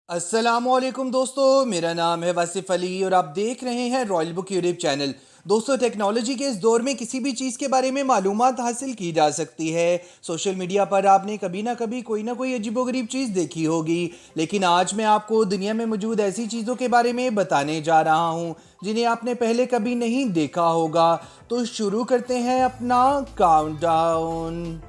अस्सलामुअलैकुम दोस्तों, मेरा नाम है वासिफ अली और आप देख रहे हैं रॉयल बुक यूट्यूब चैनल। दोस्तों, टेक्नोलॉजी के इस दौर में किसी भी चीज़ के बारे में मालूमात हासिल की जा सकती है। सोशल मीडिया पर आपने कभी ना कोई अजीबोगरीब चीज़ देखी होगी, लेकिन आज मैं आपको दुनिया में मौजूद ऐसी चीज़ों के बारे में बताने जा रहा हूँ जिन्हें आपने पहले कभी नहीं देखा होगा। तो शुरू करते हैं अपना काउंटडाउन।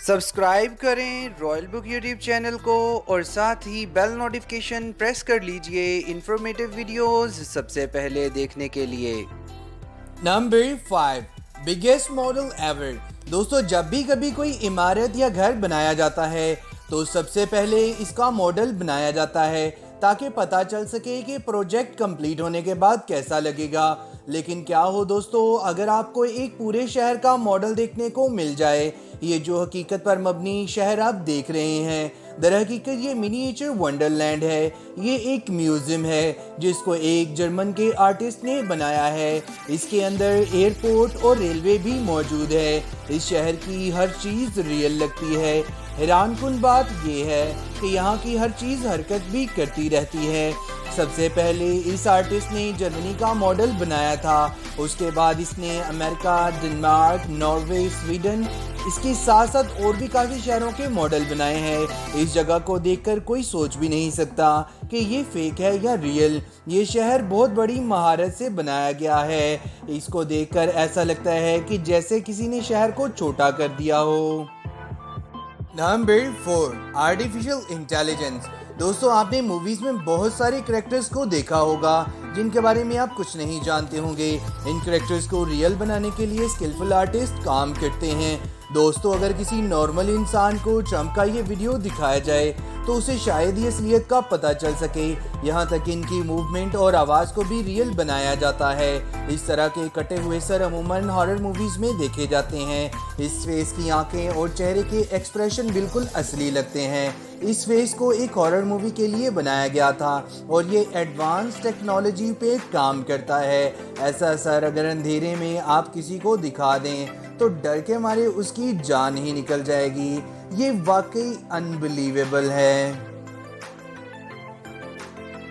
सब्सक्राइब करें रॉयल बुक यूट्यूब चैनल को और साथ ही बेल नोटिफिकेशन प्रेस कर लीजिए इंफॉर्मेटिव वीडियोस सबसे पहले देखने के लिए। Number 5, biggest model ever. दोस्तों, जब भी कभी कोई इमारत या घर बनाया जाता है तो सबसे पहले इसका मॉडल बनाया जाता है ताकि पता चल सके कि प्रोजेक्ट कंप्लीट होने के बाद कैसा लगेगा। लेकिन क्या हो दोस्तों, अगर आपको एक पूरे शहर का मॉडल देखने को मिल जाए, ये जो हकीकत पर मबनी शहर आप देख रहे हैं, दरहकीकत ये मिनिएचर वंडरलैंड है। ये एक म्यूज़ियम है जिसको एक जर्मन के आर्टिस्ट ने बनाया है। इसके अंदर एयरपोर्ट और रेलवे भी मौजूद है। इस शहर की हर चीज़ रियल लगती है। हैरानकुन बात यह है कि यहाँ की हर चीज़ हरकत भी करती रहती है। सबसे पहले इस आर्टिस्ट ने जर्मनी का मॉडल बनाया था, उसके बाद इसने अमेरिका, डेनमार्क, नॉर्वे, स्वीडन, इसके साथ साथ और भी काफ़ी शहरों के मॉडल बनाए हैं। इस जगह को देखकर कोई सोच भी नहीं सकता कि ये फेक है या रियल। ये शहर बहुत बड़ी महारत से बनाया गया है। इसको देखकर ऐसा लगता है कि जैसे किसी ने शहर को छोटा कर दिया हो। Number 4, artificial intelligence. दोस्तों, आपने मूवीज में बहुत सारे करेक्टर्स को देखा होगा जिनके बारे में आप कुछ नहीं जानते होंगे। इन करेक्टर्स को रियल बनाने के लिए स्किलफुल आर्टिस्ट काम करते हैं। दोस्तों, अगर किसी नॉर्मल इंसान को ट्रम्प का ये वीडियो दिखाया जाए तो उसे शायद ही असलियत का पता चल सके। यहाँ तक इनकी मूवमेंट और आवाज़ को भी रियल बनाया जाता है। इस तरह के कटे हुए सर अमूमन हॉरर मूवीज़ में देखे जाते हैं। इस फेस की आंखें और चेहरे के एक्सप्रेशन बिल्कुल असली लगते हैं। इस फेस को एक हॉरर मूवी के लिए बनाया गया था और ये एडवांस टेक्नोलॉजी पे काम करता है। ऐसा सर अगर अंधेरे में आप किसी को दिखा दें तो डर के मारे उसकी जान ही निकल जाएगी। ये वाकई अनबिलीवेबल है।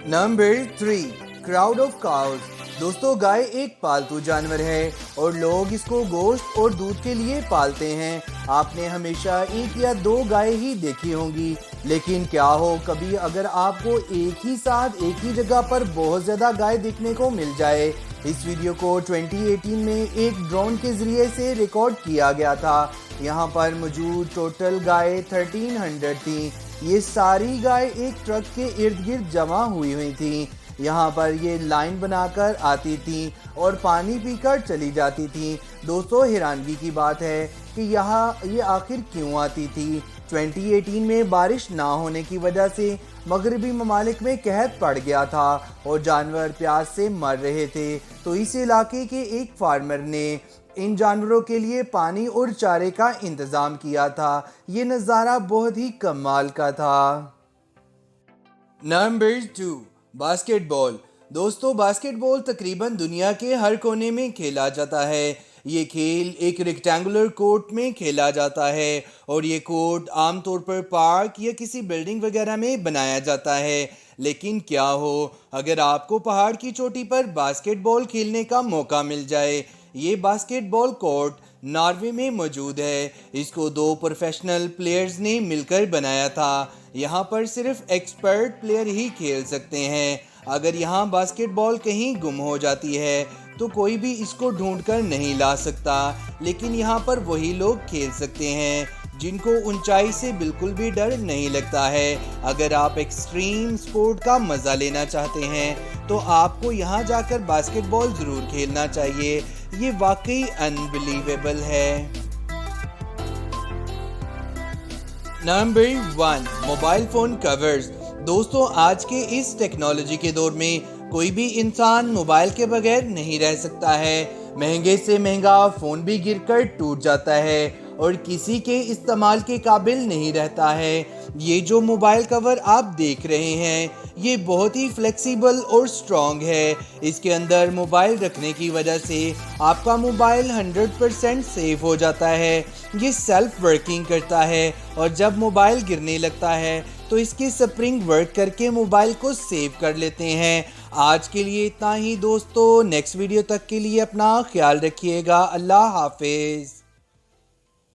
Number 3, crowd of cows. दोस्तों, गाय एक पालतू जानवर है और लोग इसको गोश्त और दूध के लिए पालते हैं। आपने हमेशा एक या दो गाय ही देखी होंगी, लेकिन क्या हो कभी अगर आपको एक ही साथ एक ही जगह पर बहुत ज़्यादा गाय देखने को मिल जाए। इस वीडियो को 2018 में एक ड्रोन के ज़रिए से रिकॉर्ड किया गया था। यहाँ पर मौजूद टोटल गाय 1300 थी। ये सारी गाय एक ट्रक के इर्द गिर्द जमा हुई थी। यहाँ पर ये लाइन बनाकर आती थी और पानी पीकर चली जाती थी। दोस्तों, हैरानगी की बात है कि यहाँ ये आखिर क्यों आती थी। 2018 में बारिश ना होने की वजह से मगरबी ममालिक में कहत पड़ गया था और जानवर प्यास से मर रहे थे। तो इस इलाके के एक फार्मर ने इन जानवरों के लिए पानी और चारे का इंतज़ाम किया था। ये नज़ारा बहुत ही कमाल का था। Number 2, basketball. दोस्तों, बास्केटबॉल तकरीबन दुनिया के हर कोने में खेला जाता है। ये खेल एक रेक्टेंगुलर कोर्ट में खेला जाता है और ये कोर्ट आमतौर पर पार्क या किसी बिल्डिंग वगैरह में बनाया जाता है। लेकिन क्या हो अगर आपको पहाड़ की चोटी पर बास्केटबॉल खेलने का मौका मिल जाए। ये बास्केटबॉल कोर्ट नॉर्वे में मौजूद है। इसको 2 प्रोफेशनल प्लेयर्स ने मिलकर बनाया था। यहाँ पर सिर्फ एक्सपर्ट प्लेयर ही खेल सकते हैं। अगर यहाँ बास्केटबॉल कहीं गुम हो जाती है तो कोई भी इसको ढूंढकर नहीं ला सकता, लेकिन यहाँ पर वही लोग खेल सकते हैं जिनको ऊंचाई से बिल्कुल भी डर नहीं लगता है। अगर आप एक्सट्रीम स्पोर्ट का मज़ा लेना चाहते हैं तो आपको यहाँ जाकर बास्केटबॉल ज़रूर खेलना चाहिए। ये वाकई अनबिलीवेबल है। Number 1, mobile phone covers. दोस्तों, आज के इस टेक्नोलॉजी के दौर में कोई भी इंसान मोबाइल के बगैर नहीं रह सकता है। महंगे से महंगा फ़ोन भी गिरकर टूट जाता है और किसी के इस्तेमाल के काबिल नहीं रहता है। ये जो मोबाइल कवर आप देख रहे हैं ये बहुत ही फ्लेक्सिबल और स्ट्रॉन्ग है। इसके अंदर मोबाइल रखने की वजह से आपका मोबाइल 100% सेफ हो जाता है। ये सेल्फ वर्किंग करता है और जब मोबाइल गिरने लगता है तो इसकी स्प्रिंग वर्क करके मोबाइल को सेव कर लेते हैं। आज के लिए इतना ही दोस्तों, नेक्स्ट वीडियो तक के लिए अपना ख्याल रखिएगा। अल्लाह हाफिज़।